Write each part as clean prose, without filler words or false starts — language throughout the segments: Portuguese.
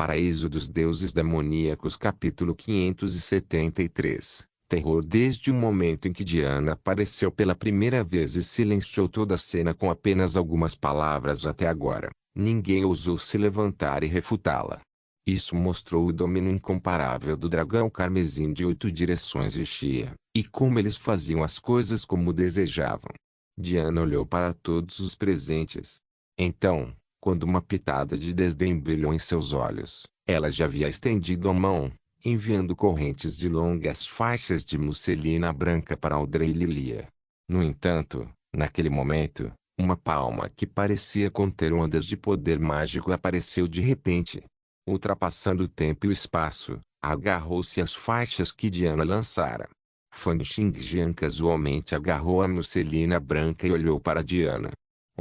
Paraíso dos Deuses Demoníacos capítulo 573. Terror. Desde o momento em que Diana apareceu pela primeira vez e silenciou toda a cena com apenas algumas palavras até agora, ninguém ousou se levantar e refutá-la. Isso mostrou o domínio incomparável do dragão carmesim de 8 direções e Xia, e como eles faziam as coisas como desejavam. Diana olhou para todos os presentes. Então, quando uma pitada de desdém brilhou em seus olhos, ela já havia estendido a mão, enviando correntes de longas faixas de musselina branca para Audrey e Lilia. No entanto, naquele momento, uma palma que parecia conter ondas de poder mágico apareceu de repente. Ultrapassando o tempo e o espaço, agarrou-se às faixas que Diana lançara. Fan Xingjian casualmente agarrou a musselina branca e olhou para Diana.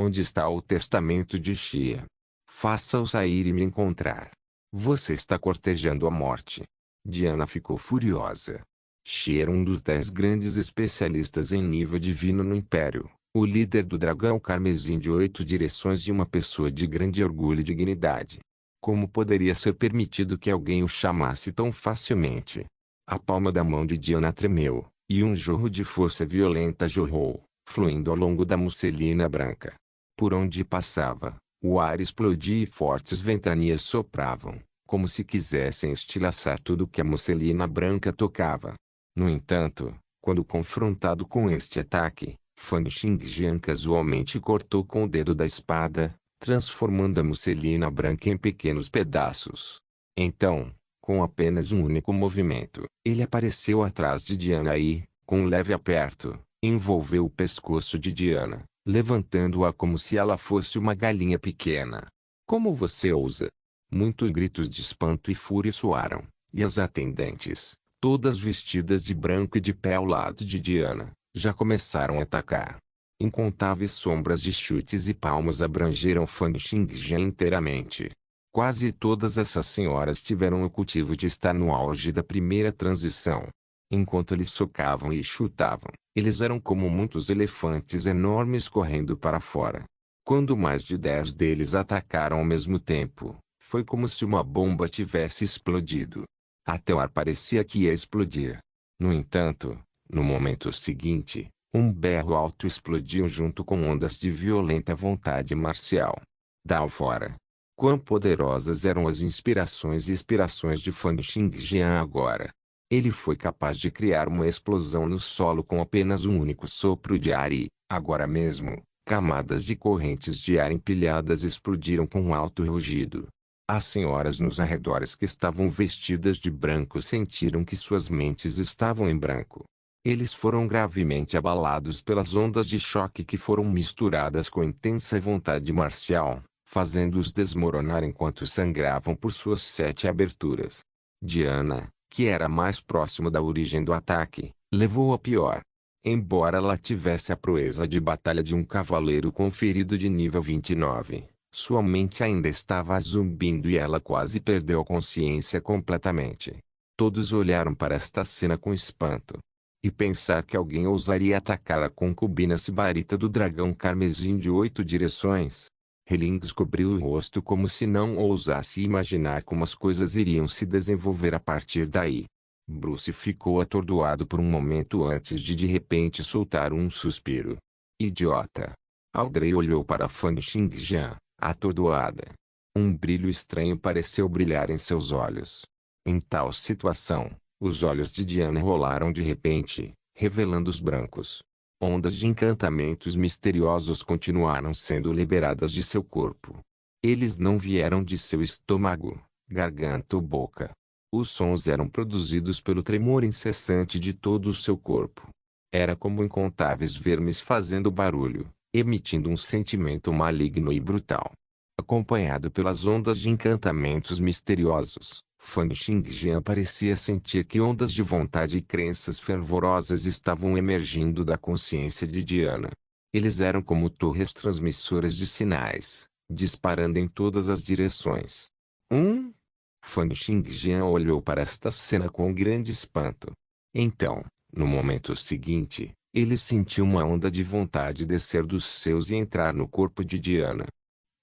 Onde está o testamento de Xia? Faça-o sair e me encontrar. Você está cortejando a morte. Diana ficou furiosa. Xia era um dos 10 grandes especialistas em nível divino no Império, o líder do dragão carmesim de 8 direções e uma pessoa de grande orgulho e dignidade. Como poderia ser permitido que alguém o chamasse tão facilmente? A palma da mão de Diana tremeu, e um jorro de força violenta jorrou, fluindo ao longo da musselina branca. Por onde passava, o ar explodia e fortes ventanias sopravam, como se quisessem estilhaçar tudo que a musselina branca tocava. No entanto, quando confrontado com este ataque, Fan Xingjian casualmente cortou com o dedo da espada, transformando a musselina branca em pequenos pedaços. Então, com apenas um único movimento, ele apareceu atrás de Diana e, com um leve aperto, envolveu o pescoço de Diana, levantando-a como se ela fosse uma galinha pequena. Como você ousa? Muitos gritos de espanto e fúria soaram, e as atendentes, todas vestidas de branco e de pé ao lado de Diana, já começaram a atacar. Incontáveis sombras de chutes e palmas abrangeram Fan Xingjian inteiramente. Quase todas essas senhoras tiveram o cultivo de estar no auge da primeira transição. Enquanto eles socavam e chutavam, eles eram como muitos elefantes enormes correndo para fora. Quando mais de 10 deles atacaram ao mesmo tempo, foi como se uma bomba tivesse explodido. Até o ar parecia que ia explodir. No entanto, no momento seguinte, um berro alto explodiu junto com ondas de violenta vontade marcial. Dal fora. Quão poderosas eram as inspirações e expirações de Fan Xingjian agora. Ele foi capaz de criar uma explosão no solo com apenas um único sopro de ar e, agora mesmo, camadas de correntes de ar empilhadas explodiram com um alto rugido. As senhoras nos arredores que estavam vestidas de branco sentiram que suas mentes estavam em branco. Eles foram gravemente abalados pelas ondas de choque que foram misturadas com intensa vontade marcial, fazendo-os desmoronar enquanto sangravam por suas 7 aberturas. Diana, que era mais próximo da origem do ataque, levou a pior. Embora ela tivesse a proeza de batalha de um cavaleiro com ferido de nível 29, sua mente ainda estava zumbindo e ela quase perdeu a consciência completamente. Todos olharam para esta cena com espanto. E pensar que alguém ousaria atacar a concubina sibarita do dragão carmesim de 8 direções. Helings cobriu o rosto como se não ousasse imaginar como as coisas iriam se desenvolver a partir daí. Bruce ficou atordoado por um momento antes de repente soltar um suspiro. Idiota! Audrey olhou para Fan Xingjian, atordoada. Um brilho estranho pareceu brilhar em seus olhos. Em tal situação, os olhos de Diana rolaram de repente, revelando os brancos. Ondas de encantamentos misteriosos continuaram sendo liberadas de seu corpo. Eles não vieram de seu estômago, garganta ou boca. Os sons eram produzidos pelo tremor incessante de todo o seu corpo. Era como incontáveis vermes fazendo barulho, emitindo um sentimento maligno e brutal. Acompanhado pelas ondas de encantamentos misteriosos, Fan Xingjian parecia sentir que ondas de vontade e crenças fervorosas estavam emergindo da consciência de Diana. Eles eram como torres transmissoras de sinais, disparando em todas as direções. Fan Xingjian olhou para esta cena com grande espanto. Então, no momento seguinte, ele sentiu uma onda de vontade descer dos seus e entrar no corpo de Diana.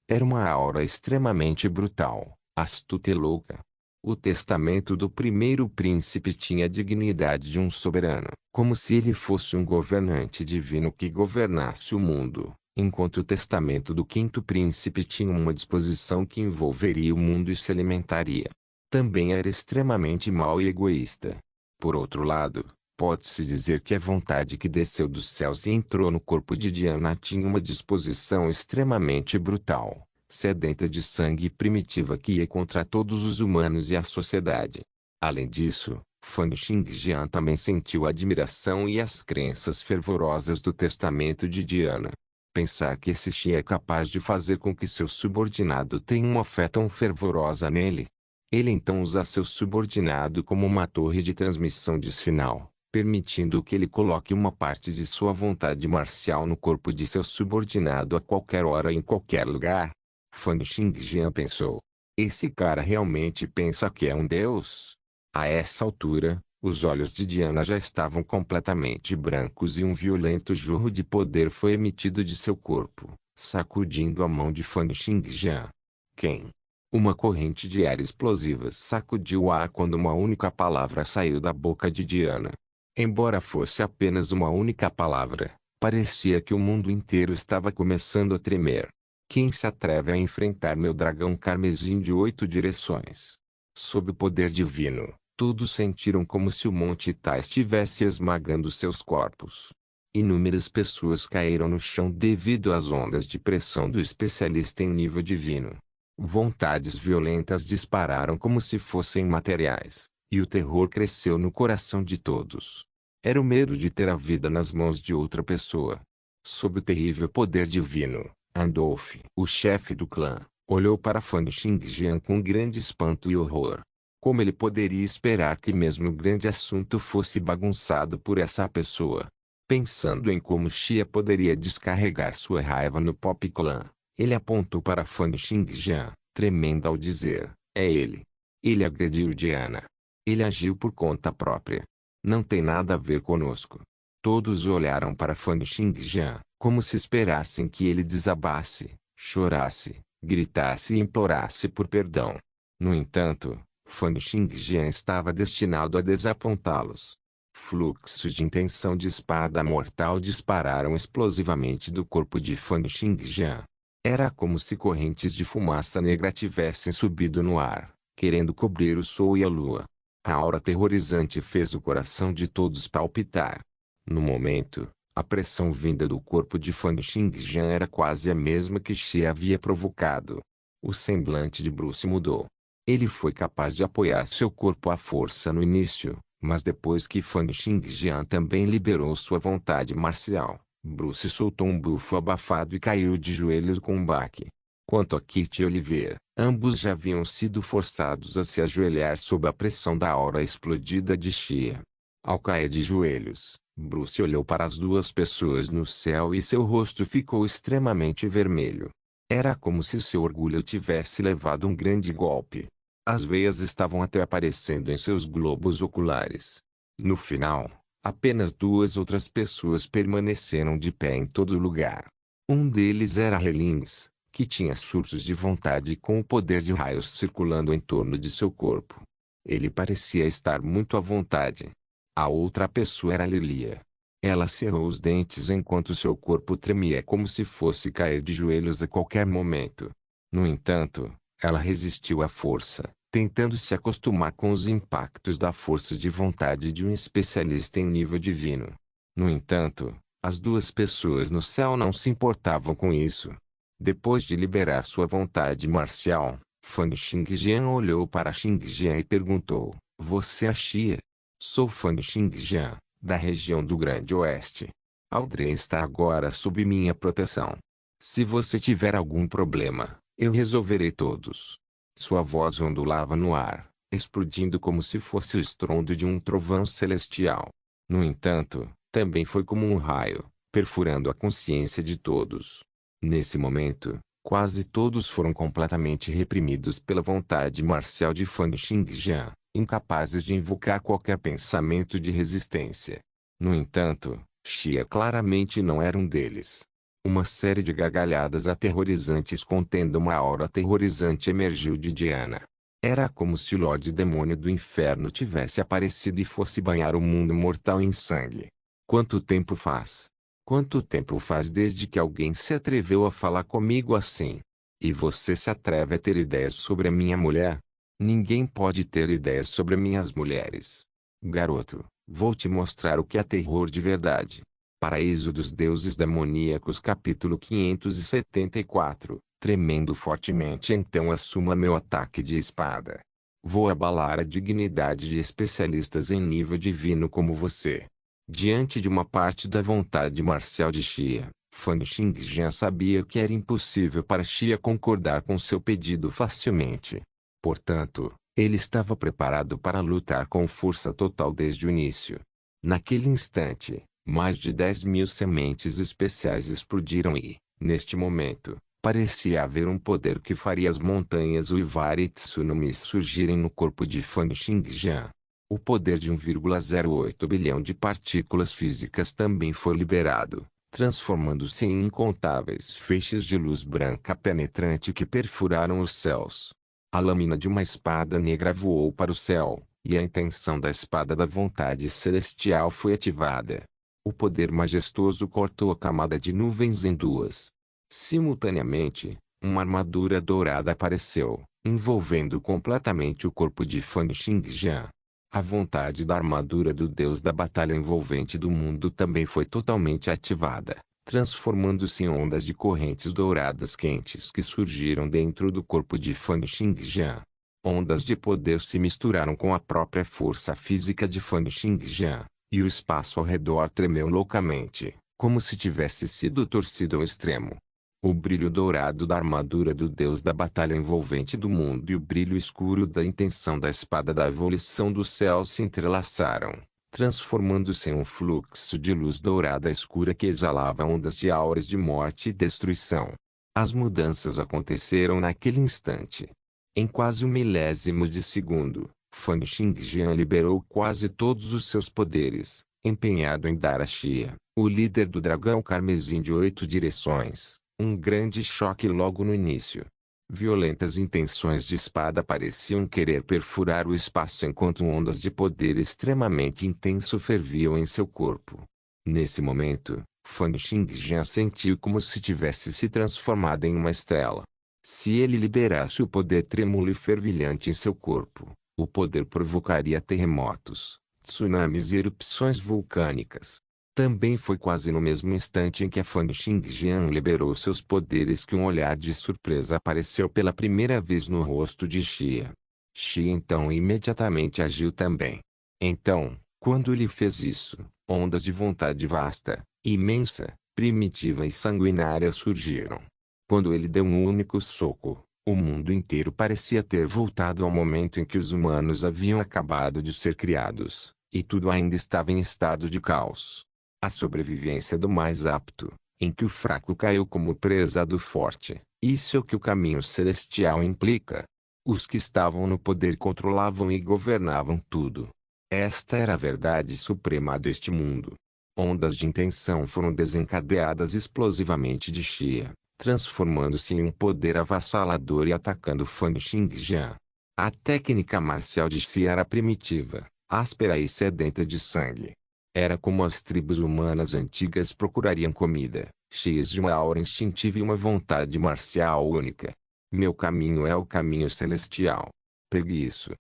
Era uma aura extremamente brutal, Astuta e louca. O testamento do primeiro príncipe tinha a dignidade de um soberano, como se ele fosse um governante divino que governasse o mundo, enquanto o testamento do quinto príncipe tinha uma disposição que envolveria o mundo e se alimentaria. Também era extremamente mau e egoísta. Por outro lado, pode-se dizer que a vontade que desceu dos céus e entrou no corpo de Diana tinha uma disposição extremamente brutal, sedenta de sangue e primitiva que ia contra todos os humanos e a sociedade. Além disso, Fan Xingjian também sentiu a admiração e as crenças fervorosas do testamento de Diana. Pensar que esse Xi é capaz de fazer com que seu subordinado tenha uma fé tão fervorosa nele. Ele então usa seu subordinado como uma torre de transmissão de sinal, permitindo que ele coloque uma parte de sua vontade marcial no corpo de seu subordinado a qualquer hora e em qualquer lugar. Fan Xingjian pensou. Esse cara realmente pensa que é um deus? A essa altura, os olhos de Diana já estavam completamente brancos e um violento jorro de poder foi emitido de seu corpo, sacudindo a mão de Fan Xingjian. Quem? Uma corrente de ar explosiva sacudiu o ar quando uma única palavra saiu da boca de Diana. Embora fosse apenas uma única palavra, parecia que o mundo inteiro estava começando a tremer. Quem se atreve a enfrentar meu dragão carmesim de 8 direções? Sob o poder divino, todos sentiram como se o Monte Ita estivesse esmagando seus corpos. Inúmeras pessoas caíram no chão devido às ondas de pressão do especialista em nível divino. Vontades violentas dispararam como se fossem materiais, e o terror cresceu no coração de todos. Era o medo de ter a vida nas mãos de outra pessoa. Sob o terrível poder divino, Andolf, o chefe do clã, olhou para Fan Xingjian com grande espanto e horror. Como ele poderia esperar que mesmo o grande assunto fosse bagunçado por essa pessoa? Pensando em como Xia poderia descarregar sua raiva no Pop Clã, ele apontou para Fan Xingjian, tremendo ao dizer, é ele. Ele agrediu Diana. Ele agiu por conta própria. Não tem nada a ver conosco. Todos olharam para Fan Xingjian, como se esperassem que ele desabasse, chorasse, gritasse e implorasse por perdão. No entanto, Fan Xingjian estava destinado a desapontá-los. Fluxos de intenção de espada mortal dispararam explosivamente do corpo de Fan Xingjian. Era como se correntes de fumaça negra tivessem subido no ar, querendo cobrir o sol e a lua. A aura aterrorizante fez o coração de todos palpitar. No momento, a pressão vinda do corpo de Fan Xingjian era quase a mesma que Xie havia provocado. O semblante de Bruce mudou. Ele foi capaz de apoiar seu corpo à força no início, mas depois que Fan Xingjian também liberou sua vontade marcial, Bruce soltou um bufo abafado e caiu de joelhos com um baque. Quanto a Kit e Oliver, ambos já haviam sido forçados a se ajoelhar sob a pressão da aura explodida de Xia. Ao cair de joelhos, Bruce olhou para as duas pessoas no céu e seu rosto ficou extremamente vermelho. Era como se seu orgulho tivesse levado um grande golpe. As veias estavam até aparecendo em seus globos oculares. No final, apenas duas outras pessoas permaneceram de pé em todo lugar. Um deles era Helins, que tinha surtos de vontade com o poder de raios circulando em torno de seu corpo. Ele parecia estar muito à vontade. A outra pessoa era Lilia. Ela cerrou os dentes enquanto seu corpo tremia como se fosse cair de joelhos a qualquer momento. No entanto, ela resistiu à força, tentando se acostumar com os impactos da força de vontade de um especialista em nível divino. No entanto, as duas pessoas no céu não se importavam com isso. Depois de liberar sua vontade marcial, Fan Xingjian olhou para Xingjian e perguntou, você é Xia? Sou Fan Xingjian, da região do Grande Oeste. Aldrin está agora sob minha proteção. Se você tiver algum problema, eu resolverei todos. Sua voz ondulava no ar, explodindo como se fosse o estrondo de um trovão celestial. No entanto, também foi como um raio, perfurando a consciência de todos. Nesse momento, quase todos foram completamente reprimidos pela vontade marcial de Fan Xingjian, incapazes de invocar qualquer pensamento de resistência. No entanto, Xia claramente não era um deles. Uma série de gargalhadas aterrorizantes contendo uma aura aterrorizante emergiu de Diana. Era como se o Lorde Demônio do Inferno tivesse aparecido e fosse banhar o mundo mortal em sangue. Quanto tempo faz? Quanto tempo faz desde que alguém se atreveu a falar comigo assim? E você se atreve a ter ideias sobre a minha mulher? Ninguém pode ter ideias sobre minhas mulheres. Garoto, vou te mostrar o que é terror de verdade. Paraíso dos Deuses Demoníacos capítulo 574. Tremendo fortemente então assuma meu ataque de espada. Vou abalar a dignidade de especialistas em nível divino como você. Diante de uma parte da vontade marcial de Xia, Fan Xingjian sabia que era impossível para Xia concordar com seu pedido facilmente. Portanto, ele estava preparado para lutar com força total desde o início. Naquele instante, mais de 10.000 sementes especiais explodiram e, neste momento, parecia haver um poder que faria as montanhas uivar e tsunamis surgirem no corpo de Fan Xingjian. O poder de 1,08 bilhão de partículas físicas também foi liberado, transformando-se em incontáveis feixes de luz branca penetrante que perfuraram os céus. A lâmina de uma espada negra voou para o céu, e a intenção da espada da vontade celestial foi ativada. O poder majestoso cortou a camada de nuvens em duas. Simultaneamente, uma armadura dourada apareceu, envolvendo completamente o corpo de Fan Xingjian. A vontade da armadura do deus da batalha envolvente do mundo também foi totalmente ativada, transformando-se em ondas de correntes douradas quentes que surgiram dentro do corpo de Fan Xingjian. Ondas de poder se misturaram com a própria força física de Fan Xingjian, e o espaço ao redor tremeu loucamente, como se tivesse sido torcido ao extremo. O brilho dourado da armadura do deus da batalha envolvente do mundo e o brilho escuro da intenção da espada da evolução do céu se entrelaçaram, transformando-se em um fluxo de luz dourada escura que exalava ondas de auras de morte e destruição. As mudanças aconteceram naquele instante. Em quase um milésimo de segundo, Fan Xingjian liberou quase todos os seus poderes, empenhado em dar a Xia, o líder do dragão carmesim de 8 direções, um grande choque logo no início. Violentas intenções de espada pareciam querer perfurar o espaço enquanto ondas de poder extremamente intenso ferviam em seu corpo. Nesse momento, Fan Xingjian sentiu como se tivesse se transformado em uma estrela. Se ele liberasse o poder trêmulo e fervilhante em seu corpo, o poder provocaria terremotos, tsunamis e erupções vulcânicas. Também foi quase no mesmo instante em que a Fan Xingjian liberou seus poderes que um olhar de surpresa apareceu pela primeira vez no rosto de Xia. Xia então imediatamente agiu também. Então, quando ele fez isso, ondas de vontade vasta, imensa, primitiva e sanguinária surgiram. Quando ele deu um único soco, o mundo inteiro parecia ter voltado ao momento em que os humanos haviam acabado de ser criados, e tudo ainda estava em estado de caos. A sobrevivência do mais apto, em que o fraco caiu como presa do forte, isso é o que o caminho celestial implica. Os que estavam no poder controlavam e governavam tudo. Esta era a verdade suprema deste mundo. Ondas de intenção foram desencadeadas explosivamente de Xia, transformando-se em um poder avassalador e atacando Fan Xingjian. A técnica marcial de Xia era primitiva, áspera e sedenta de sangue. Era como as tribos humanas antigas procurariam comida, cheias de uma aura instintiva e uma vontade marcial única. Meu caminho é o caminho celestial. Pegue isso.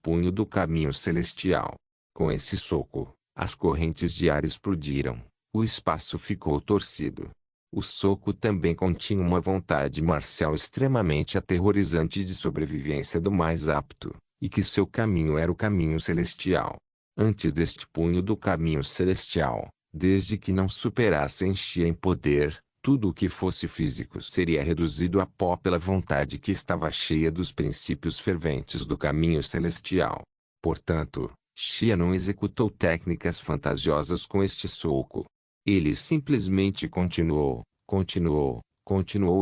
Punho do caminho celestial. Com esse soco, as correntes de ar explodiram. O espaço ficou torcido. O soco também continha uma vontade marcial extremamente aterrorizante de sobrevivência do mais apto, e que seu caminho era o caminho celestial. Antes deste punho do caminho celestial, desde que não superassem Xia em poder, tudo o que fosse físico seria reduzido a pó pela vontade que estava cheia dos princípios ferventes do caminho celestial. Portanto, Xia não executou técnicas fantasiosas com este soco. Ele simplesmente continuou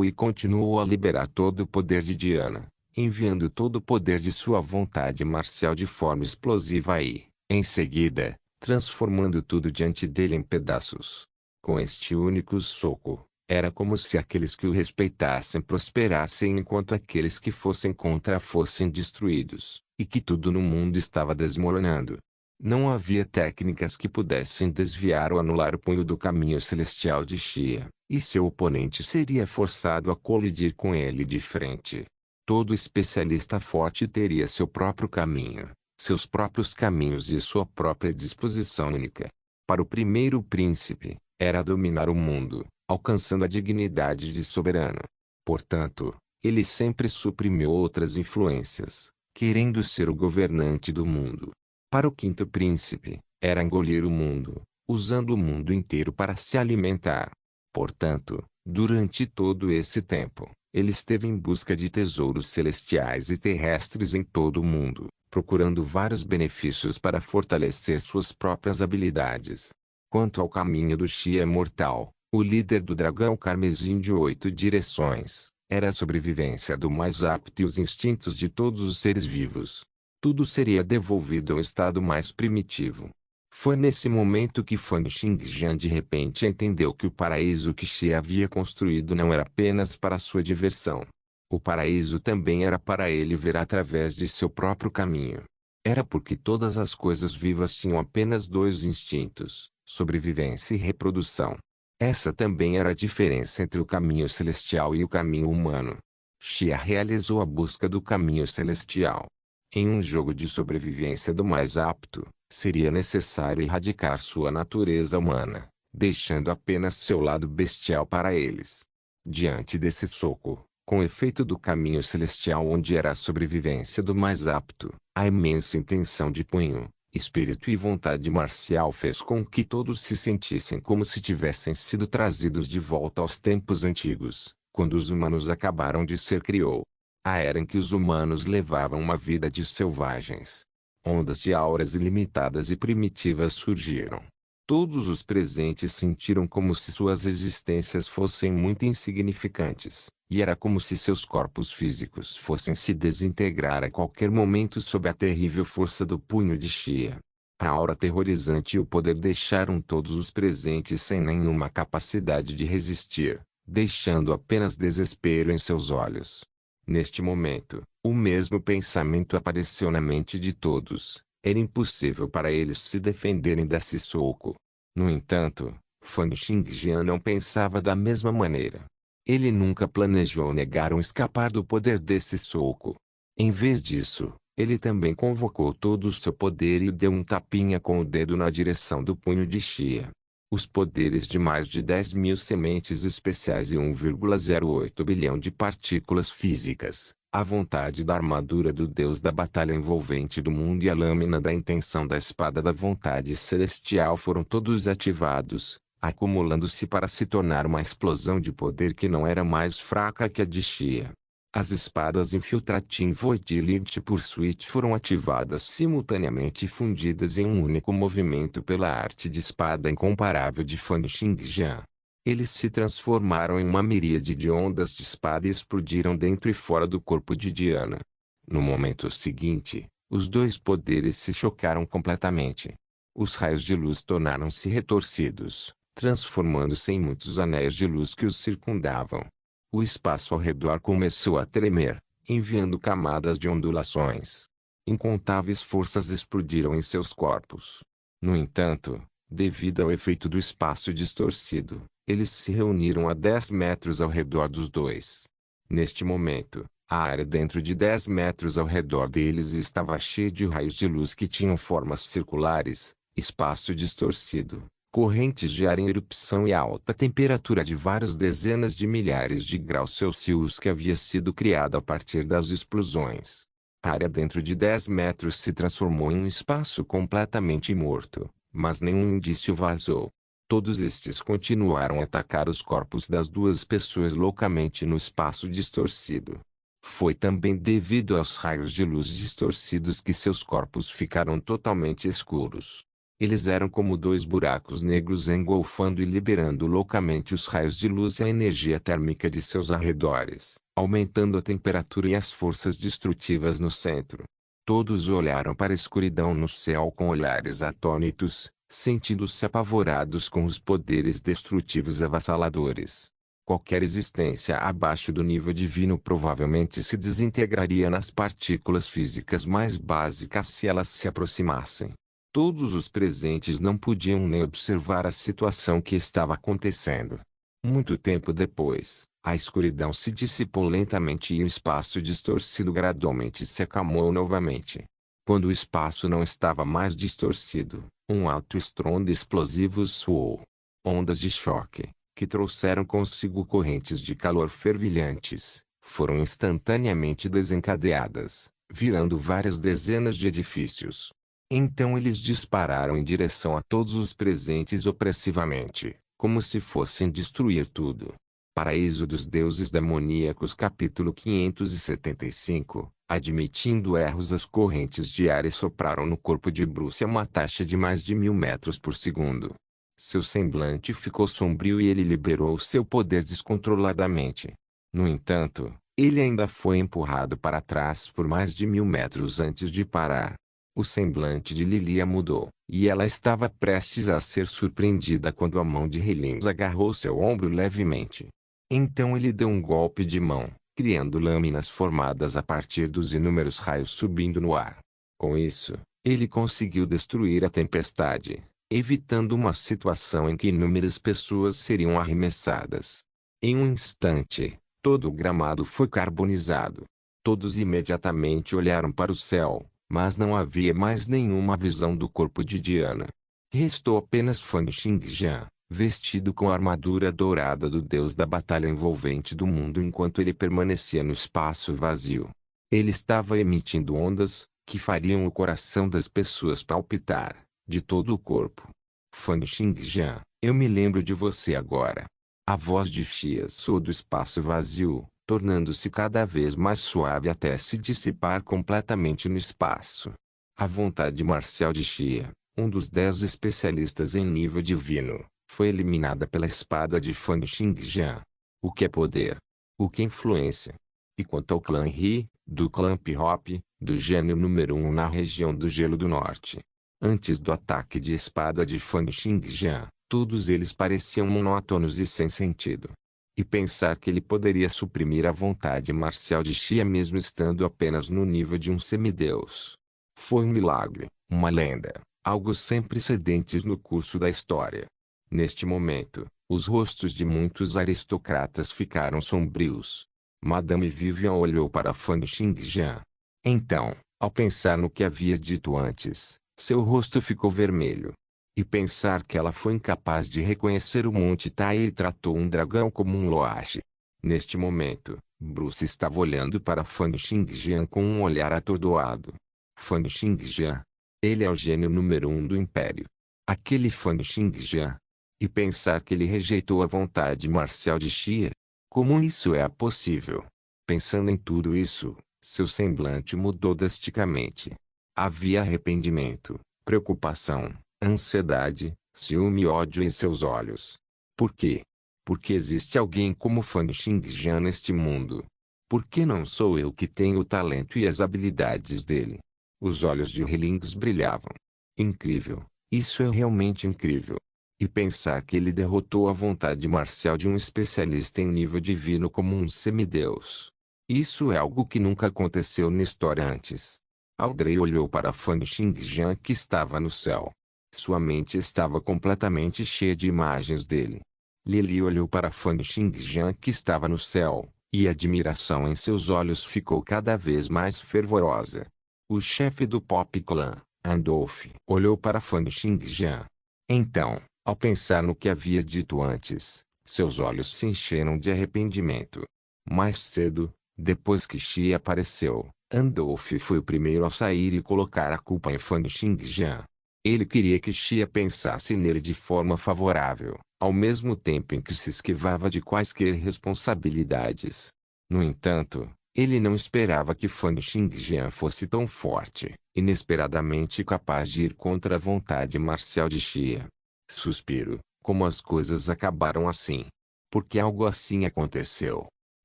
e continuou a liberar todo o poder de Diana, enviando todo o poder de sua vontade marcial de forma explosiva e, em seguida, transformando tudo diante dele em pedaços. Com este único soco, Era como se aqueles que o respeitassem prosperassem enquanto aqueles que fossem contra fossem destruídos, e que tudo no mundo estava desmoronando. Não havia técnicas que pudessem desviar ou anular o punho do caminho celestial de Xia, e seu oponente seria forçado a colidir com ele de frente. Todo especialista forte teria seu próprio caminho, seus próprios caminhos e sua própria disposição única. Para o primeiro príncipe, era dominar o mundo, alcançando a dignidade de soberano. Portanto, ele sempre suprimiu outras influências, querendo ser o governante do mundo. Para o quinto príncipe, era engolir o mundo, usando o mundo inteiro para se alimentar. Portanto, durante todo esse tempo, ele esteve em busca de tesouros celestiais e terrestres em todo o mundo, procurando vários benefícios para fortalecer suas próprias habilidades. Quanto ao caminho do Xia mortal, o líder do dragão carmesim de 8 direções, era a sobrevivência do mais apto e os instintos de todos os seres vivos. Tudo seria devolvido ao estado mais primitivo. Foi nesse momento que Fan Xingjian de repente entendeu que o paraíso que Xia havia construído não era apenas para sua diversão. O paraíso também era para ele ver através de seu próprio caminho. Era porque todas as coisas vivas tinham apenas dois instintos: sobrevivência e reprodução. Essa também era a diferença entre o caminho celestial e o caminho humano. Xia realizou a busca do caminho celestial. Em um jogo de sobrevivência do mais apto, seria necessário erradicar sua natureza humana, deixando apenas seu lado bestial para eles. Diante desse soco, com efeito do caminho celestial onde era a sobrevivência do mais apto, a imensa intenção de punho, espírito e vontade marcial fez com que todos se sentissem como se tivessem sido trazidos de volta aos tempos antigos, quando os humanos acabaram de ser criou. A era em que os humanos levavam uma vida de selvagens. Ondas de auras ilimitadas e primitivas surgiram. Todos os presentes sentiram como se suas existências fossem muito insignificantes, e era como se seus corpos físicos fossem se desintegrar a qualquer momento sob a terrível força do punho de Xia. A aura aterrorizante e o poder deixaram todos os presentes sem nenhuma capacidade de resistir, deixando apenas desespero em seus olhos. Neste momento, o mesmo pensamento apareceu na mente de todos. Era impossível para eles se defenderem desse soco. No entanto, Fan Xingjian não pensava da mesma maneira. Ele nunca planejou negar ou escapar do poder desse soco. Em vez disso, ele também convocou todo o seu poder e deu um tapinha com o dedo na direção do punho de Xia. Os poderes de mais de 10.000 sementes especiais e 1,08 bilhão de partículas físicas, a vontade da armadura do deus da batalha envolvente do mundo e a lâmina da intenção da espada da vontade celestial foram todos ativados, acumulando-se para se tornar uma explosão de poder que não era mais fraca que a de Xia. As espadas Infiltrating Void e Light Pursuit foram ativadas simultaneamente e fundidas em um único movimento pela arte de espada incomparável de Fan Xingjian. Eles se transformaram em uma miríade de ondas de espada e explodiram dentro e fora do corpo de Diana. No momento seguinte, os dois poderes se chocaram completamente. Os raios de luz tornaram-se retorcidos, transformando-se em muitos anéis de luz que os circundavam. O espaço ao redor começou a tremer, enviando camadas de ondulações. Incontáveis forças explodiram em seus corpos. No entanto, devido ao efeito do espaço distorcido, eles se reuniram a 10 metros ao redor dos dois. Neste momento, a área dentro de 10 metros ao redor deles estava cheia de raios de luz que tinham formas circulares, espaço distorcido, correntes de ar em erupção e alta temperatura de várias dezenas de milhares de graus Celsius que havia sido criada a partir das explosões. A área dentro de 10 metros se transformou em um espaço completamente morto, mas nenhum indício vazou. Todos estes continuaram a atacar os corpos das duas pessoas loucamente no espaço distorcido. Foi também devido aos raios de luz distorcidos que seus corpos ficaram totalmente escuros. Eles eram como dois buracos negros engolfando e liberando loucamente os raios de luz e a energia térmica de seus arredores, aumentando a temperatura e as forças destrutivas no centro. Todos olharam para a escuridão no céu com olhares atônitos, sentindo-se apavorados com os poderes destrutivos avassaladores. Qualquer existência abaixo do nível divino provavelmente se desintegraria nas partículas físicas mais básicas se elas se aproximassem. Todos os presentes não podiam nem observar a situação que estava acontecendo. Muito tempo depois, a escuridão se dissipou lentamente e o espaço distorcido gradualmente se acalmou novamente. Quando o espaço não estava mais distorcido, um alto estrondo explosivo soou. Ondas de choque, que trouxeram consigo correntes de calor fervilhantes, foram instantaneamente desencadeadas, virando várias dezenas de edifícios. Então eles dispararam em direção a todos os presentes opressivamente, como se fossem destruir tudo. Paraíso dos Deuses Demoníacos capítulo 575. Admitindo erros, as correntes de ar sopraram no corpo de Bruce a uma taxa de mais de 1000 metros por segundo. Seu semblante ficou sombrio e ele liberou seu poder descontroladamente. No entanto, ele ainda foi empurrado para trás por mais de 1000 metros antes de parar. O semblante de Lilia mudou, e ela estava prestes a ser surpreendida quando a mão de Helens agarrou seu ombro levemente. Então ele deu um golpe de mão, criando lâminas formadas a partir dos inúmeros raios subindo no ar. Com isso, ele conseguiu destruir a tempestade, evitando uma situação em que inúmeras pessoas seriam arremessadas. Em um instante, todo o gramado foi carbonizado. Todos imediatamente olharam para o céu, mas não havia mais nenhuma visão do corpo de Diana. Restou apenas Fan Xingjian, vestido com a armadura dourada do deus da batalha envolvente do mundo enquanto ele permanecia no espaço vazio. Ele estava emitindo ondas, que fariam o coração das pessoas palpitar, de todo o corpo. Fan Xingjian, eu me lembro de você agora. A voz de Xia soou do espaço vazio, tornando-se cada vez mais suave até se dissipar completamente no espaço. A vontade marcial de Xia, um dos 10 especialistas em nível divino, foi eliminada pela espada de Fan Xingjian. O que é poder? O que é influência? E quanto ao clã He, do clã P-Hop, do gênio número 1 na região do Gelo do Norte? Antes do ataque de espada de Fan Xingjian, todos eles pareciam monótonos e sem sentido. E pensar que ele poderia suprimir a vontade marcial de Xia mesmo estando apenas no nível de um semideus. Foi um milagre, uma lenda, algo sem precedentes no curso da história. Neste momento, os rostos de muitos aristocratas ficaram sombrios. Madame Vivian olhou para Fan Xingjian. Então, ao pensar no que havia dito antes, seu rosto ficou vermelho. E pensar que ela foi incapaz de reconhecer o Monte Tai e tratou um dragão como um loache. Neste momento, Bruce estava olhando para Fan Xingjian com um olhar atordoado. Fan Xingjian. Ele é o gênio número 1 do Império. Aquele Fan Xingjian. E pensar que ele rejeitou a vontade marcial de Xia. Como isso é possível? Pensando em tudo isso, seu semblante mudou drasticamente. Havia arrependimento, preocupação, ansiedade, ciúme e ódio em seus olhos. Por quê? Porque existe alguém como Fan Xingjian neste mundo. Por que não sou eu que tenho o talento e as habilidades dele? Os olhos de Helings brilhavam. Incrível, isso é realmente incrível. E pensar que ele derrotou a vontade marcial de um especialista em nível divino como um semideus. Isso é algo que nunca aconteceu na história antes. Audrey olhou para Fan Xingjian que estava no céu. Sua mente estava completamente cheia de imagens dele. Lily olhou para Fan Xingjian que estava no céu, e a admiração em seus olhos ficou cada vez mais fervorosa. O chefe do Pop Clan, Andolph, olhou para Fan Xingjian. Então, ao pensar no que havia dito antes, seus olhos se encheram de arrependimento. Mais cedo, depois que Xia apareceu, Andolph foi o primeiro a sair e colocar a culpa em Fan Xingjian. Ele queria que Xia pensasse nele de forma favorável, ao mesmo tempo em que se esquivava de quaisquer responsabilidades. No entanto, ele não esperava que Fan Xingjian fosse tão forte, inesperadamente capaz de ir contra a vontade marcial de Xia. Suspiro, como as coisas acabaram assim. Porque algo assim aconteceu.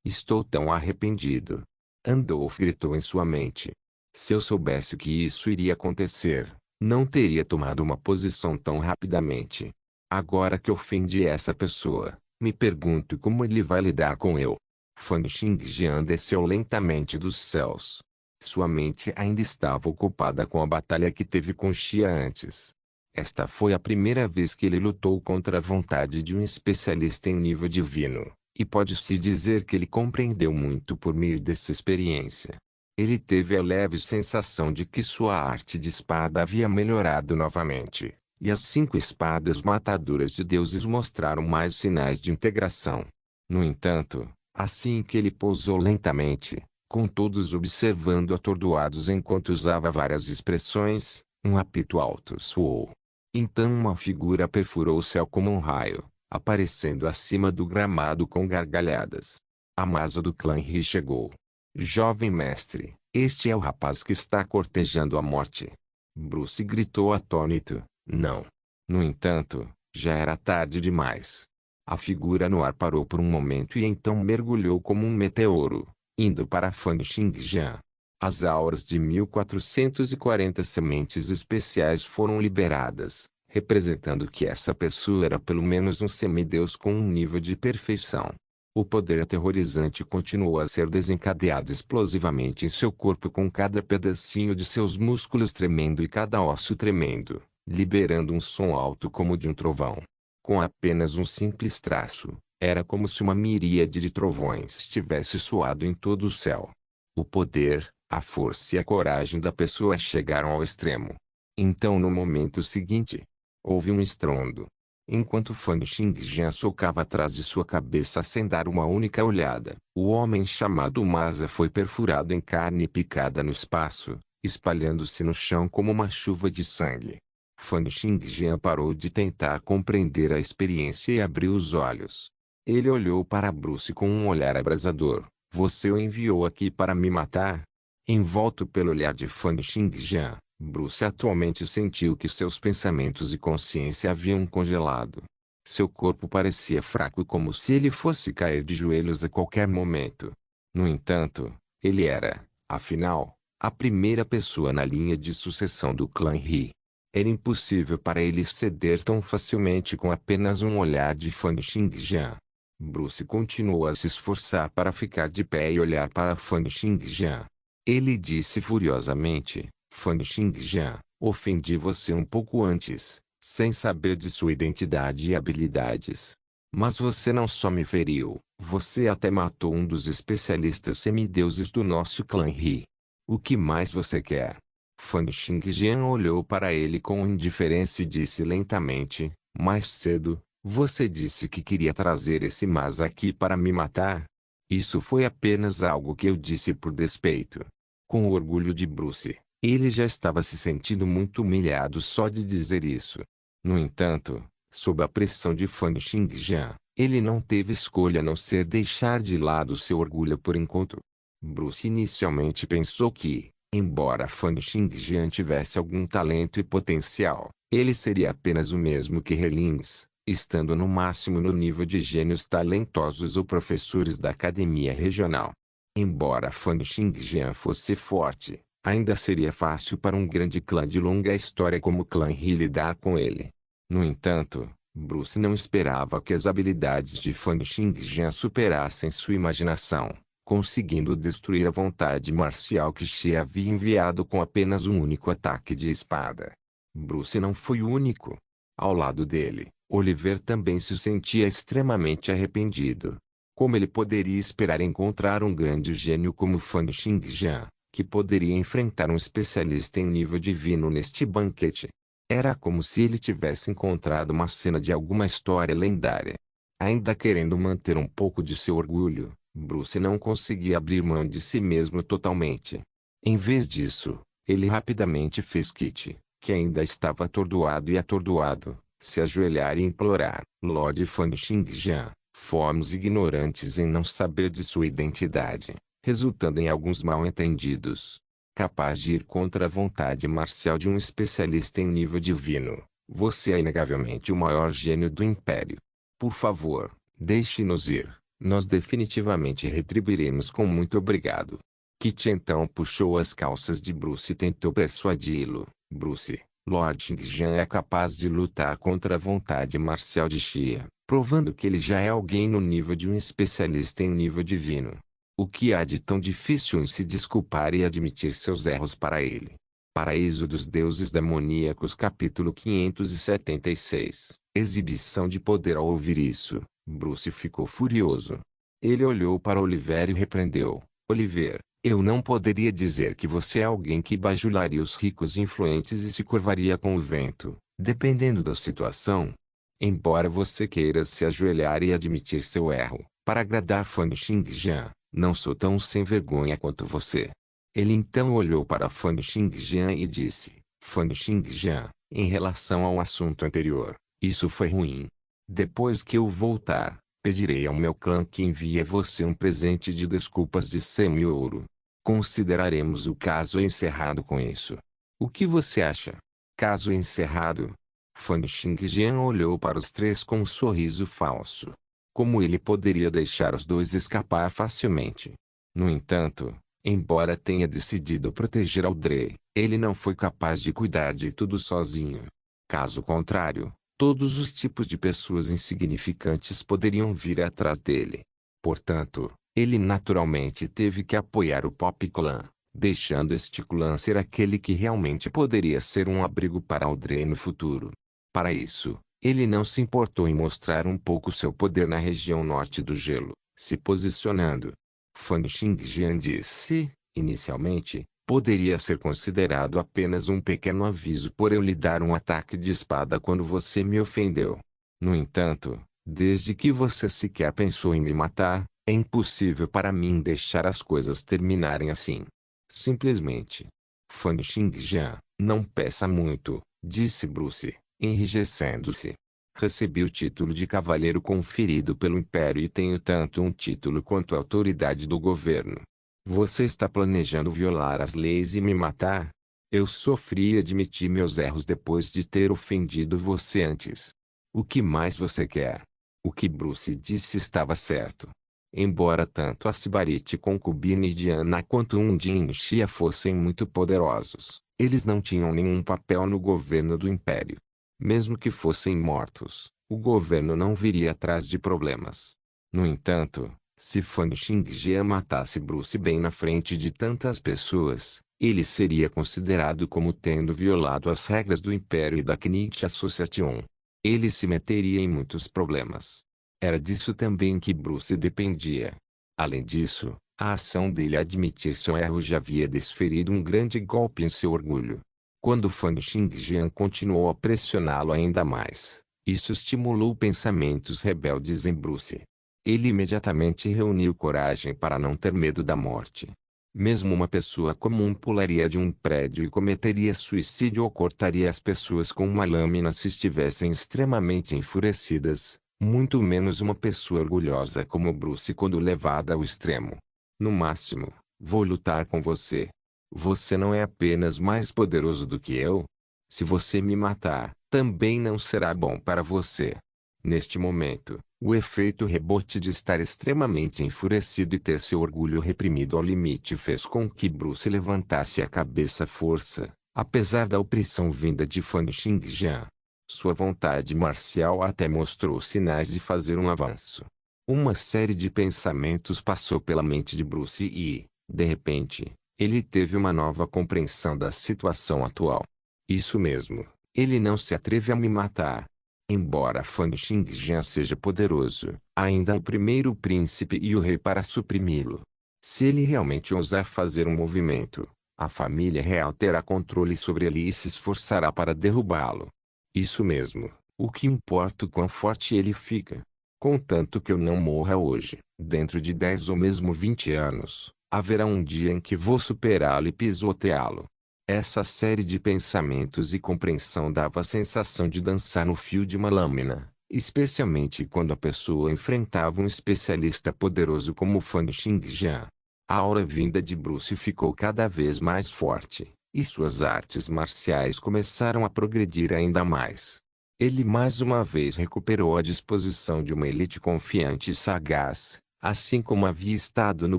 Estou tão arrependido. Andolph gritou em sua mente. Se eu soubesse que isso iria acontecer, não teria tomado uma posição tão rapidamente. Agora que ofendi essa pessoa, Me pergunto como ele vai lidar com eu. Fan Xingjian desceu lentamente dos céus. Sua mente ainda estava ocupada com a batalha que teve com Xia antes. Esta foi a primeira vez que ele lutou contra a vontade de um especialista em nível divino, e pode-se dizer que ele compreendeu muito por meio dessa experiência. Ele teve a leve sensação de que sua arte de espada havia melhorado novamente, e as 5 espadas matadoras de deuses mostraram mais sinais de integração. No entanto, assim que ele pousou lentamente, com todos observando atordoados enquanto usava várias expressões, um apito alto soou. Então uma figura perfurou o céu como um raio, aparecendo acima do gramado com gargalhadas. A Masa do clã Ri chegou. Jovem mestre, este é o rapaz que está cortejando a morte. Bruce gritou atônito. Não. No entanto, já era tarde demais. A figura no ar parou por um momento e então mergulhou como um meteoro, indo para Fan Xingjian. As auras de 1440 sementes especiais foram liberadas, representando que essa pessoa era pelo menos um semideus com um nível de perfeição. O poder aterrorizante continuou a ser desencadeado explosivamente em seu corpo com cada pedacinho de seus músculos tremendo e cada osso tremendo, liberando um som alto como de um trovão. Com apenas um simples traço, era como se uma miríade de trovões tivesse soado em todo o céu. O poder, a força e a coragem da pessoa chegaram ao extremo. Então no momento seguinte, houve um estrondo. Enquanto Fan Xingjian socava atrás de sua cabeça sem dar uma única olhada, o homem chamado Masa foi perfurado em carne picada no espaço, espalhando-se no chão como uma chuva de sangue. Fan Xingjian parou de tentar compreender a experiência e abriu os olhos. Ele olhou para Bruce com um olhar abrasador. Você o enviou aqui para me matar? Envolto pelo olhar de Fan Xingjian, Bruce atualmente sentiu que seus pensamentos e consciência haviam congelado. Seu corpo parecia fraco como se ele fosse cair de joelhos a qualquer momento. No entanto, ele era, afinal, a primeira pessoa na linha de sucessão do clã Ri. Era impossível para ele ceder tão facilmente com apenas um olhar de Fan Xingjian. Bruce continuou a se esforçar para ficar de pé e olhar para Fan Xingjian. Ele disse furiosamente, Fan Xingjian, ofendi você um pouco antes, sem saber de sua identidade e habilidades. Mas você não só me feriu, você até matou um dos especialistas semideuses do nosso clã Ri. O que mais você quer? Fan Xingjian olhou para ele com indiferença e disse lentamente, mais cedo, você disse que queria trazer esse Masa aqui para me matar? Isso foi apenas algo que eu disse por despeito. Com o orgulho de Bruce, ele já estava se sentindo muito humilhado só de dizer isso. No entanto, sob a pressão de Fan Xingjian, ele não teve escolha a não ser deixar de lado seu orgulho por enquanto. Bruce inicialmente pensou que, embora Fan Xingjian tivesse algum talento e potencial, ele seria apenas o mesmo que Helins, estando no máximo no nível de gênios talentosos ou professores da academia regional. Embora Fan Xingjian fosse forte, ainda seria fácil para um grande clã de longa história como o clã Ri lidar com ele. No entanto, Bruce não esperava que as habilidades de Fan Xingjian superassem sua imaginação, conseguindo destruir a vontade marcial que Xie havia enviado com apenas um único ataque de espada. Bruce não foi o único. Ao lado dele, Oliver também se sentia extremamente arrependido. Como ele poderia esperar encontrar um grande gênio como Fan Xingjian, que poderia enfrentar um especialista em nível divino neste banquete? Era como se ele tivesse encontrado uma cena de alguma história lendária. Ainda querendo manter um pouco de seu orgulho, Bruce não conseguia abrir mão de si mesmo totalmente. Em vez disso, ele rapidamente fez Kit, que ainda estava atordoado, se ajoelhar e implorar, Lord Fan Xingjian, fomos ignorantes em não saber de sua identidade, resultando em alguns mal-entendidos. Capaz de ir contra a vontade marcial de um especialista em nível divino, você é inegavelmente o maior gênio do Império. Por favor, deixe-nos ir, nós definitivamente retribuiremos com muito obrigado. Kit então puxou as calças de Bruce e tentou persuadi-lo. Bruce, Lord Xingjian é capaz de lutar contra a vontade marcial de Xia, provando que ele já é alguém no nível de um especialista em nível divino. O que há de tão difícil em se desculpar e admitir seus erros para ele? Paraíso dos Deuses Demoníacos capítulo 576. Exibição de poder. Ao ouvir isso, Bruce ficou furioso. Ele olhou para Oliver e repreendeu: Oliver, eu não poderia dizer que você é alguém que bajularia os ricos e influentes e se curvaria com o vento, dependendo da situação. Embora você queira se ajoelhar e admitir seu erro, para agradar Fan Xingjian, não sou tão sem vergonha quanto você. Ele então olhou para Fan Xingjian e disse: Fan Xingjian, em relação ao assunto anterior, isso foi ruim. Depois que eu voltar, pedirei ao meu clã que envie a você um presente de desculpas de 100.000 ouro. Consideraremos o caso encerrado com isso. O que você acha? Caso encerrado? Fan Xingjian olhou para os três com um sorriso falso. Como ele poderia deixar os dois escapar facilmente? No entanto, embora tenha decidido proteger Audrey, ele não foi capaz de cuidar de tudo sozinho. Caso contrário, todos os tipos de pessoas insignificantes poderiam vir atrás dele. Portanto, ele naturalmente teve que apoiar o Pop Clan, deixando este clã ser aquele que realmente poderia ser um abrigo para Audrey no futuro. Para isso, ele não se importou em mostrar um pouco seu poder na região norte do gelo, se posicionando. Fan Xingjian disse: inicialmente, poderia ser considerado apenas um pequeno aviso por eu lhe dar um ataque de espada quando você me ofendeu. No entanto, desde que você sequer pensou em me matar, é impossível para mim deixar as coisas terminarem assim. Simplesmente. Fan Xingjian, não peça muito, disse Bruce, enrijecendo-se. Recebi o título de cavaleiro conferido pelo Império e tenho tanto um título quanto a autoridade do governo. Você está planejando violar as leis e me matar? Eu sofri e admiti meus erros depois de ter ofendido você antes. O que mais você quer? O que Bruce disse estava certo. Embora tanto a Sibarite concubina e Diana quanto Undine Xia fossem muito poderosos, eles não tinham nenhum papel no governo do Império. Mesmo que fossem mortos, o governo não viria atrás de problemas. No entanto, se Fan Xingjian matasse Bruce bem na frente de tantas pessoas, ele seria considerado como tendo violado as regras do Império e da Knight Association. Ele se meteria em muitos problemas. Era disso também que Bruce dependia. Além disso, a ação dele admitir seu erro já havia desferido um grande golpe em seu orgulho. Quando Fan Xingjian continuou a pressioná-lo ainda mais, isso estimulou pensamentos rebeldes em Bruce. Ele imediatamente reuniu coragem para não ter medo da morte. Mesmo uma pessoa comum pularia de um prédio e cometeria suicídio ou cortaria as pessoas com uma lâmina se estivessem extremamente enfurecidas, muito menos uma pessoa orgulhosa como Bruce quando levada ao extremo. No máximo, vou lutar com você. Você não é apenas mais poderoso do que eu? Se você me matar, também não será bom para você. Neste momento, o efeito rebote de estar extremamente enfurecido e ter seu orgulho reprimido ao limite fez com que Bruce levantasse a cabeça à força, apesar da opressão vinda de Fan Xingjian. Sua vontade marcial até mostrou sinais de fazer um avanço. Uma série de pensamentos passou pela mente de Bruce e, de repente, ele teve uma nova compreensão da situação atual. Isso mesmo, ele não se atreve a me matar. Embora Fan Xingjian seja poderoso, ainda há o primeiro príncipe e o rei para suprimi-lo. Se ele realmente ousar fazer um movimento, a família real terá controle sobre ele e se esforçará para derrubá-lo. Isso mesmo, o que importa o quão forte ele fica. Contanto que eu não morra hoje, dentro de 10 ou mesmo 20 anos, haverá um dia em que vou superá-lo e pisoteá-lo. Essa série de pensamentos e compreensão dava a sensação de dançar no fio de uma lâmina, especialmente quando a pessoa enfrentava um especialista poderoso como Fan Xingjian. A aura vinda de Bruce ficou cada vez mais forte, e suas artes marciais começaram a progredir ainda mais. Ele mais uma vez recuperou a disposição de uma elite confiante e sagaz, assim como havia estado no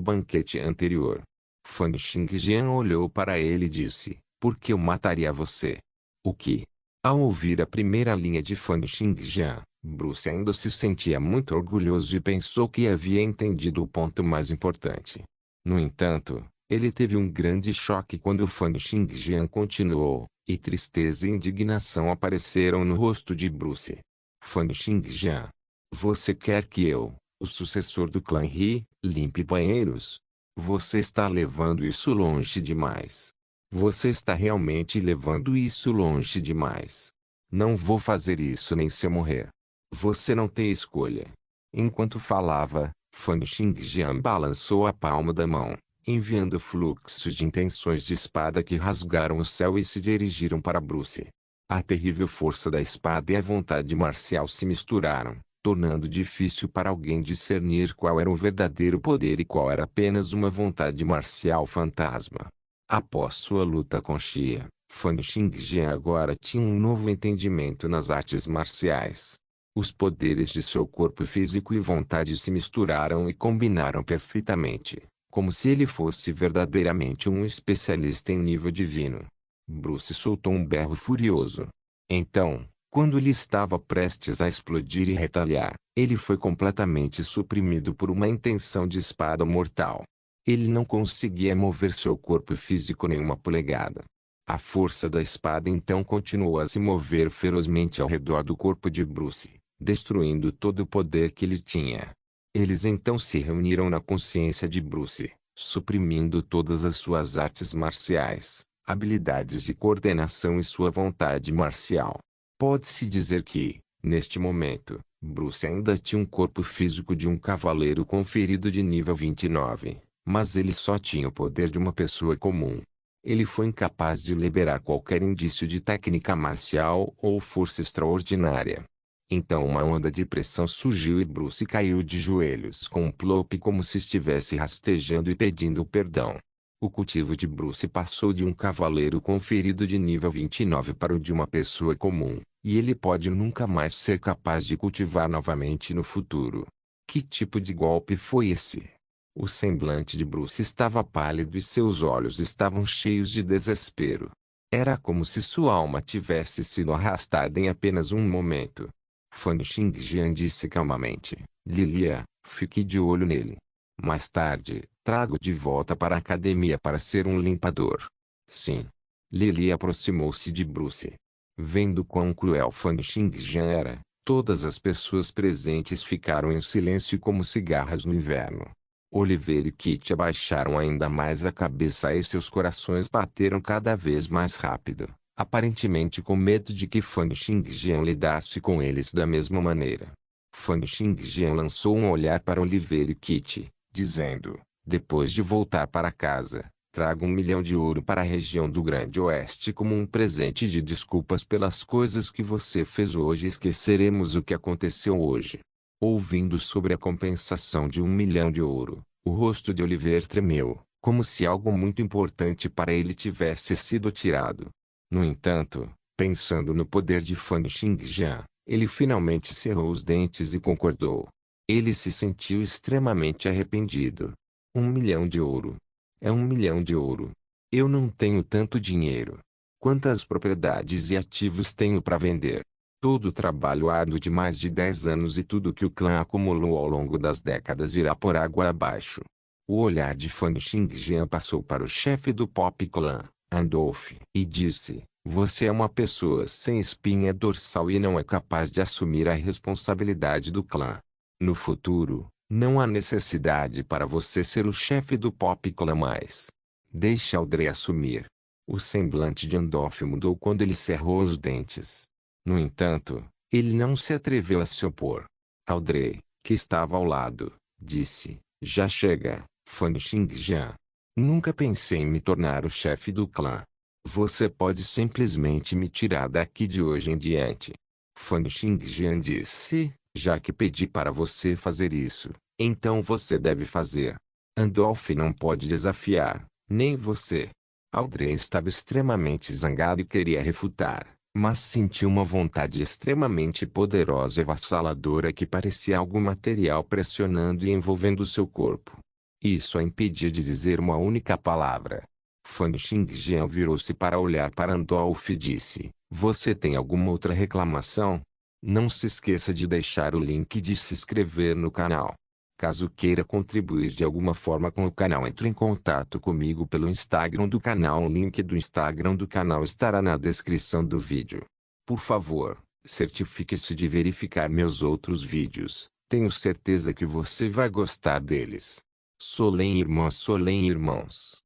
banquete anterior. Fan Xingjian olhou para ele e disse: por que eu mataria você? O que? Ao ouvir a primeira linha de Fan Xingjian, Bruce ainda se sentia muito orgulhoso e pensou que havia entendido o ponto mais importante. No entanto, ele teve um grande choque quando Fan Xingjian continuou, e tristeza e indignação apareceram no rosto de Bruce. Fan Xingjian, você quer que eu, o sucessor do clã He, limpe banheiros? Você está levando isso longe demais. Você está realmente levando isso longe demais. Não vou fazer isso nem se eu morrer. Você não tem escolha. Enquanto falava, Fan Xingjian balançou a palma da mão, enviando fluxos de intenções de espada que rasgaram o céu e se dirigiram para Bruce. A terrível força da espada e a vontade marcial se misturaram, tornando difícil para alguém discernir qual era o verdadeiro poder e qual era apenas uma vontade marcial fantasma. Após sua luta com Xia, Fan Xingjian agora tinha um novo entendimento nas artes marciais. Os poderes de seu corpo físico e vontade se misturaram e combinaram perfeitamente, como se ele fosse verdadeiramente um especialista em nível divino. Bruce soltou um berro furioso. Então, quando ele estava prestes a explodir e retaliar, ele foi completamente suprimido por uma intenção de espada mortal. Ele não conseguia mover seu corpo físico nem uma polegada. A força da espada então continuou a se mover ferozmente ao redor do corpo de Bruce, destruindo todo o poder que ele tinha. Eles então se reuniram na consciência de Bruce, suprimindo todas as suas artes marciais, habilidades de coordenação e sua vontade marcial. Pode-se dizer que, neste momento, Bruce ainda tinha um corpo físico de um cavaleiro conferido de nível 29, mas ele só tinha o poder de uma pessoa comum. Ele foi incapaz de liberar qualquer indício de técnica marcial ou força extraordinária. Então uma onda de pressão surgiu e Bruce caiu de joelhos com um plop como se estivesse rastejando e pedindo perdão. O cultivo de Bruce passou de um cavaleiro conferido de nível 29 para o de uma pessoa comum, e ele pode nunca mais ser capaz de cultivar novamente no futuro. Que tipo de golpe foi esse? O semblante de Bruce estava pálido e seus olhos estavam cheios de desespero. Era como se sua alma tivesse sido arrastada em apenas um momento. Fan Xingjian disse calmamente, Lilia, fique de olho nele. Mais tarde, trago de volta para a academia para ser um limpador. Sim. Lilia aproximou-se de Bruce. Vendo quão cruel Fan Xingjian era, todas as pessoas presentes ficaram em silêncio como cigarras no inverno. Oliver e Kit abaixaram ainda mais a cabeça e seus corações bateram cada vez mais rápido, aparentemente com medo de que Fan Xingjian lidasse com eles da mesma maneira. Fan Xingjian lançou um olhar para Oliver e Kit, dizendo, depois de voltar para casa, traga 1.000.000 de ouro para a região do Grande Oeste como um presente de desculpas pelas coisas que você fez hoje. Esqueceremos o que aconteceu hoje. Ouvindo sobre a compensação de 1.000.000 de ouro, o rosto de Oliver tremeu, como se algo muito importante para ele tivesse sido tirado. No entanto, pensando no poder de Fan Xingjian, ele finalmente cerrou os dentes e concordou. Ele se sentiu extremamente arrependido. 1.000.000 de ouro. É 1.000.000 de ouro. Eu não tenho tanto dinheiro. Quantas propriedades e ativos tenho para vender? Todo o trabalho árduo de mais de 10 anos e tudo que o clã acumulou ao longo das décadas irá por água abaixo. O olhar de Fan Xingjian passou para o chefe do Pop Clan, Andolf, e disse, você é uma pessoa sem espinha dorsal e não é capaz de assumir a responsabilidade do clã. No futuro, não há necessidade para você ser o chefe do Pop Clan mais. Deixe Audrey assumir. O semblante de Andolf mudou quando ele cerrou os dentes. No entanto, ele não se atreveu a se opor. Audrey, que estava ao lado, disse, já chega, Fan Xingjian. Nunca pensei em me tornar o chefe do clã. Você pode simplesmente me tirar daqui de hoje em diante. Fan Xingjian disse, já que pedi para você fazer isso, então você deve fazer. Andolf não pode desafiar, nem você. Audrey estava extremamente zangado e queria refutar, mas sentiu uma vontade extremamente poderosa e avassaladora que parecia algo material pressionando e envolvendo seu corpo. Isso a impedia de dizer uma única palavra. Fan Xingjian virou-se para olhar para Andolf e disse, você tem alguma outra reclamação? Não se esqueça de deixar o link de se inscrever no canal. Caso queira contribuir de alguma forma com o canal, entre em contato comigo pelo Instagram do canal. O link do Instagram do canal estará na descrição do vídeo. Por favor, certifique-se de verificar meus outros vídeos. Tenho certeza que você vai gostar deles. Solém irmãs, solém irmãos.